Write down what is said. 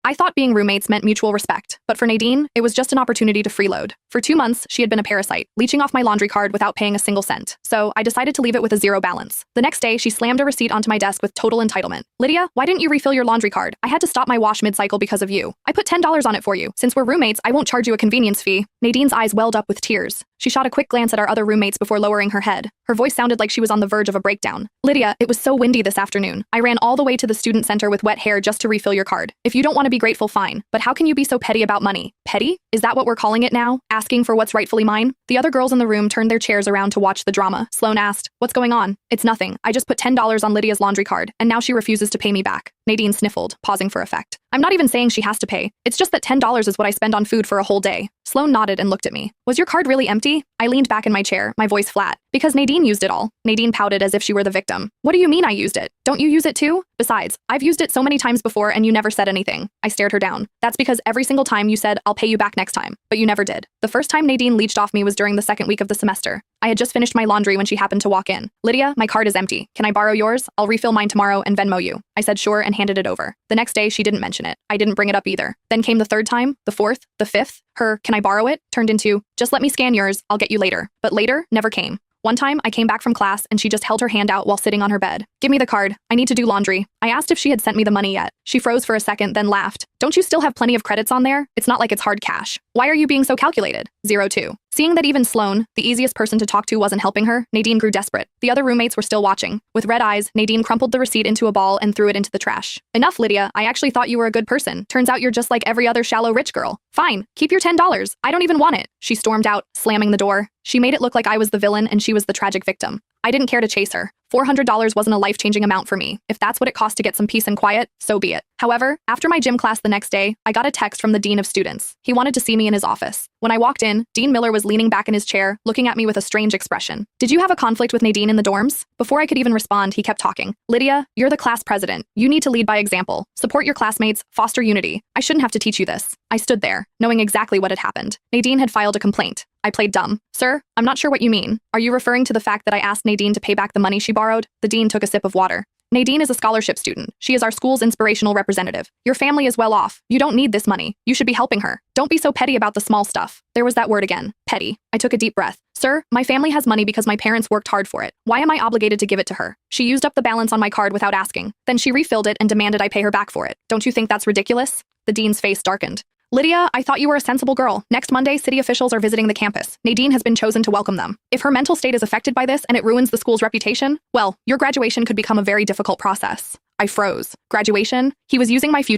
I thought being roommates meant mutual respect, but for Nadine, it was just an opportunity to freeload. For 2 months, she had been a parasite, leeching off my laundry card without paying a single cent. So I decided to leave it with a zero balance. The next day, she slammed a receipt onto my desk with total entitlement. Lydia, why didn't you refill your laundry card? I had to stop my wash mid-cycle because of you. I put $10 on it for you. Since we're roommates, I won't charge you a convenience fee. Nadine's eyes welled up with tears. She shot a quick glance at our other roommates before lowering her head. Her voice sounded like she was on the verge of a breakdown. Lydia, it was so windy this afternoon. I ran all the way to the student center with wet hair just to refill your card. If you don't want to be grateful, fine. But how can you be so petty about money? Petty? Is that what we're calling it now? Asking for what's rightfully mine? The other girls in the room turned their chairs around to watch the drama. Sloane asked, "What's going on?" "It's nothing. I just put $10 on Lydia's laundry card, and now she refuses to pay me back." Nadine sniffled, pausing for effect. "I'm not even saying she has to pay. It's just that $10 is what I spend on food for a whole day." Sloane nodded and looked at me. "Was your card really empty?" I leaned back in my chair, my voice flat. "Because Nadine used it all." Nadine pouted as if she were the victim. "What do you mean I used it? Don't you use it too? Besides, I've used it so many times before and you never said anything." I stared her down. "That's because every single time you said, 'I'll pay you back next time,' but you never did." The first time Nadine leached off me was during the second week of the semester. I had just finished my laundry when she happened to walk in. "Lydia, my card is empty. Can I borrow yours? I'll refill mine tomorrow and Venmo you." I said sure and handed it over. The next day, she didn't mention it. I didn't bring it up either. Then came the third time, the fourth, the fifth. Her "can I borrow it?" turned into "just let me scan yours, I'll get you later." But later never came. One time, I came back from class and she just held her hand out while sitting on her bed. "Give me the card. I need to do laundry." I asked if she had sent me the money yet. She froze for a second, then laughed. "Don't you still have plenty of credits on there? It's not like it's hard cash. Why are you being so calculated?" 02. Seeing that even Sloane, the easiest person to talk to, wasn't helping her, Nadine grew desperate. The other roommates were still watching. With red eyes, Nadine crumpled the receipt into a ball and threw it into the trash. "Enough, Lydia. I actually thought you were a good person. Turns out you're just like every other shallow rich girl. Fine, keep your $10. I don't even want it." She stormed out, slamming the door. She made it look like I was the villain and she was the tragic victim. I didn't care to chase her. $400 wasn't a life-changing amount for me. If that's what it cost to get some peace and quiet, so be it. However, after my gym class the next day, I got a text from the dean of students. He wanted to see me in his office. When I walked in, Dean Miller was leaning back in his chair, looking at me with a strange expression. "Did you have a conflict with Nadine in the dorms?" Before I could even respond, he kept talking. "Lydia, you're the class president. You need to lead by example. Support your classmates, foster unity. I shouldn't have to teach you this." I stood there, knowing exactly what had happened. Nadine had filed a complaint. I played dumb. "Sir, I'm not sure what you mean. Are you referring to the fact that I asked Nadine to pay back the money she borrowed?" The dean took a sip of water. "Nadine is a scholarship student. She is our school's inspirational representative. Your family is well off. You don't need this money. You should be helping her. Don't be so petty about the small stuff." There was that word again. Petty. I took a deep breath. "Sir, my family has money because my parents worked hard for it. Why am I obligated to give it to her? She used up the balance on my card without asking. Then she refilled it and demanded I pay her back for it. Don't you think that's ridiculous?" The dean's face darkened. "Lydia, I thought you were a sensible girl. Next Monday, city officials are visiting the campus. Nadine has been chosen to welcome them. If her mental state is affected by this and it ruins the school's reputation, well, your graduation could become a very difficult process." I froze. Graduation? He was using my future